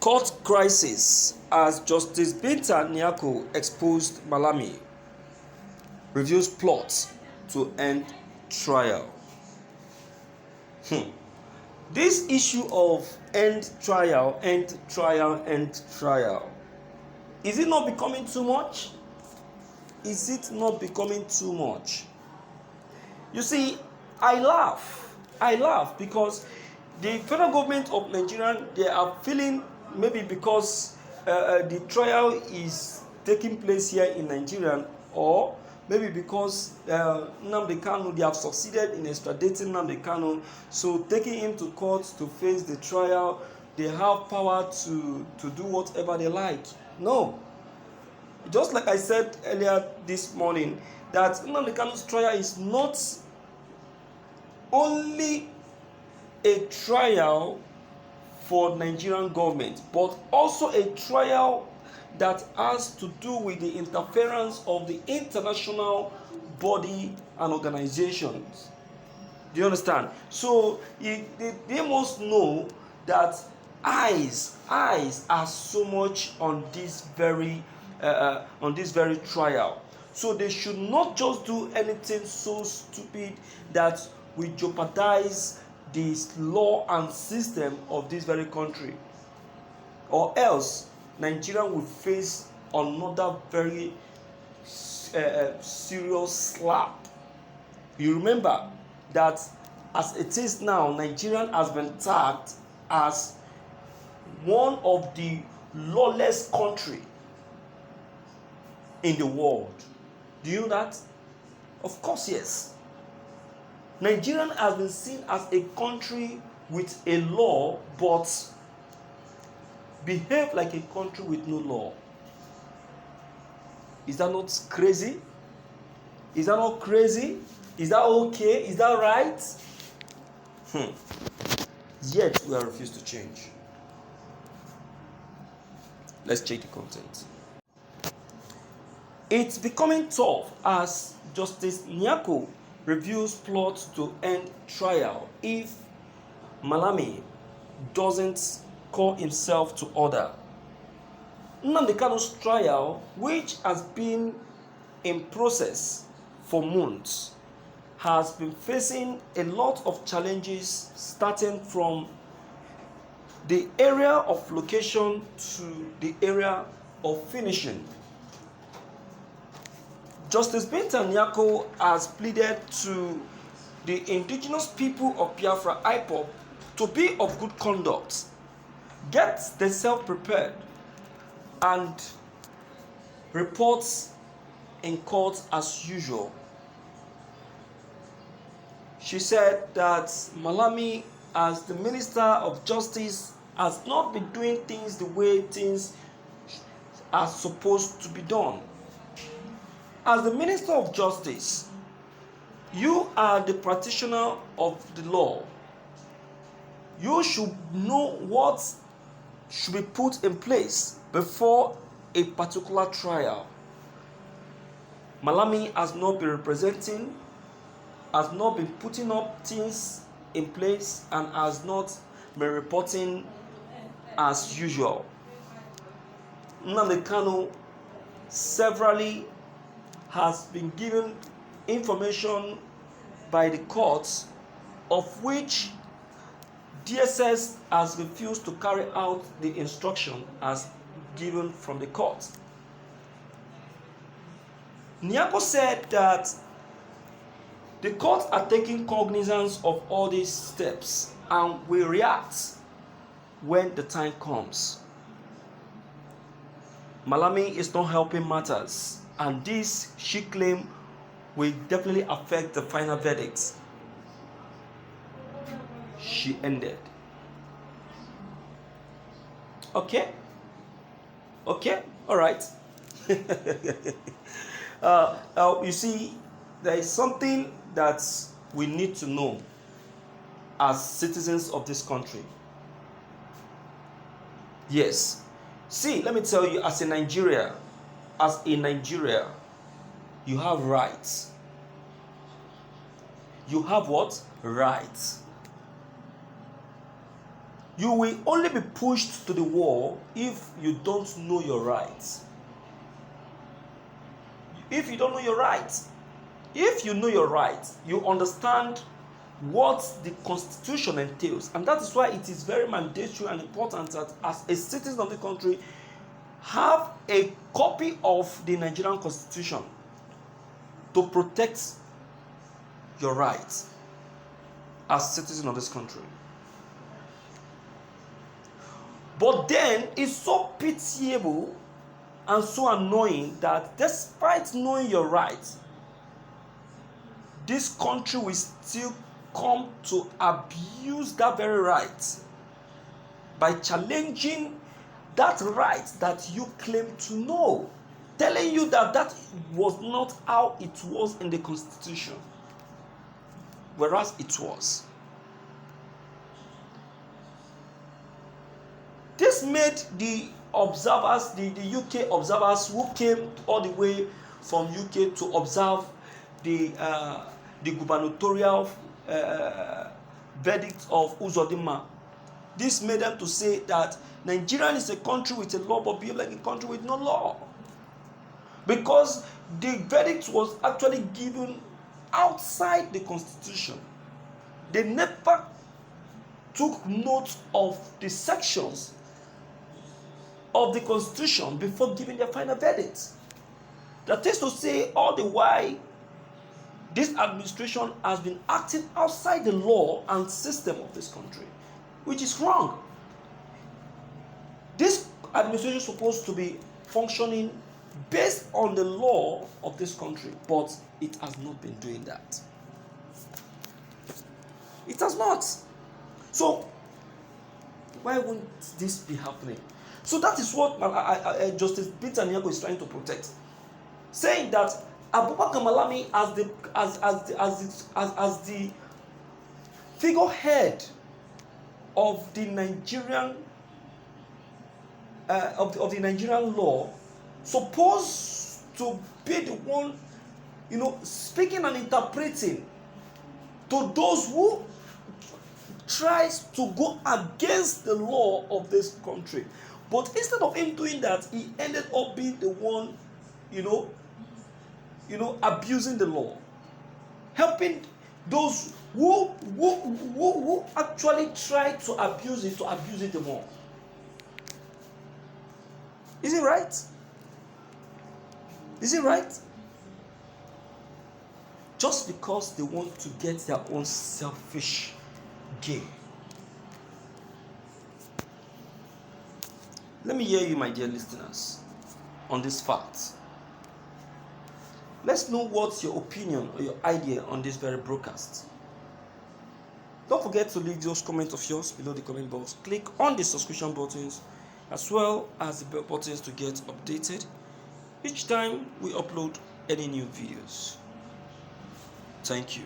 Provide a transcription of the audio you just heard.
Court crisis as Justice Binta Niako exposed Malami, reveals plot to end trial. This issue of end trial, is it not becoming too much? Is it not becoming too much? You see, I laugh because the federal government of Nigeria, they are feeling maybe because the trial is taking place here in Nigeria, or maybe because Nnamdi Kanus, they have succeeded in extraditing Nnamdi Kanus, so taking him to court to face the trial, they have power to do whatever they like. No. Just like I said earlier this morning, that Nnamdi Kanus trial is not only a trial for Nigerian government, but also a trial that has to do with the interference of the international body and organizations. Do you understand? So they must know that eyes are so much on this very trial. So they should not just do anything so stupid that will jeopardize the law and system of this very country, or else Nigeria will face another very serious slap. You remember that as it is now, Nigeria has been tagged as one of the lawless country in the world. Do you know that? Of course, yes. Nigeria has been seen as a country with a law, but behave like a country with no law. Is that not crazy? Is that not crazy? Is that okay? Is that right? Yet we are refused to change. Let's check the content. It's becoming tough as Justice Niako reviews plot to end trial if Malami doesn't call himself to order. Nnamdi Kanu's trial, which has been in process for months, has been facing a lot of challenges, starting from the area of location to the area of finishing. Justice Binta Niako has pleaded to the indigenous people of Biafra IPOB to be of good conduct, get themselves prepared, and reports in court as usual. She said that Malami, as the Minister of Justice, has not been doing things the way things are supposed to be done. As the Minister of Justice, you are the practitioner of the law. You should know what should be put in place before a particular trial. Malami has not been representing, has not been putting up things in place, and has not been reporting as usual. Nnamdi Kanu severally has been given information by the courts, of which DSS has refused to carry out the instruction as given from the court. Niako said that the courts are taking cognizance of all these steps and will react when the time comes. Malami is not helping matters, and this, she claimed, will definitely affect the final verdict. She ended. Okay, all right. You see, there is something that we need to know as citizens of this country. Yes. See, let me tell you, as a Nigeria, you have rights. You have what? Rights. You will only be pushed to the wall if you don't know your rights. If you don't know your rights, if you know your rights, you understand what the Constitution entails. And that is why it is very mandatory and important that as a citizen of the country, have a copy of the Nigerian Constitution to protect your rights as citizen of this country. But then it's so pitiable and so annoying that despite knowing your rights, this country will still come to abuse that very right by challenging that right that you claim to know, telling you that that was not how it was in the Constitution, whereas it was. This made the observers, the UK observers who came all the way from UK to observe the gubernatorial verdict of Uzodinma. This made them to say that Nigeria is a country with a law but behave like a country with no law. Because the verdict was actually given outside the Constitution. They never took note of the sections of the Constitution before giving their final verdict. That is to say, all the while, this administration has been acting outside the law and system of this country, which is wrong. This administration is supposed to be functioning based on the law of this country, but it has not been doing that. It has not. So, why wouldn't this be happening? So that is what Justice Peter Niako is trying to protect, saying that Abubakar Malami as the figurehead of the Nigerian of the Nigerian law, supposed to be the one, speaking and interpreting to those who tries to go against the law of this country. But instead of him doing that, he ended up being the one, abusing the law, helping those who actually try to abuse it the more. Is it right? Is it right? Just because they want to get their own selfish gain. Let me hear you, my dear listeners, on this fact. Let's know what's your opinion or your idea on this very broadcast. Don't forget to leave those comments of yours below the comment box. Click on the subscription buttons as well as the bell buttons to get updated each time we upload any new videos. Thank you.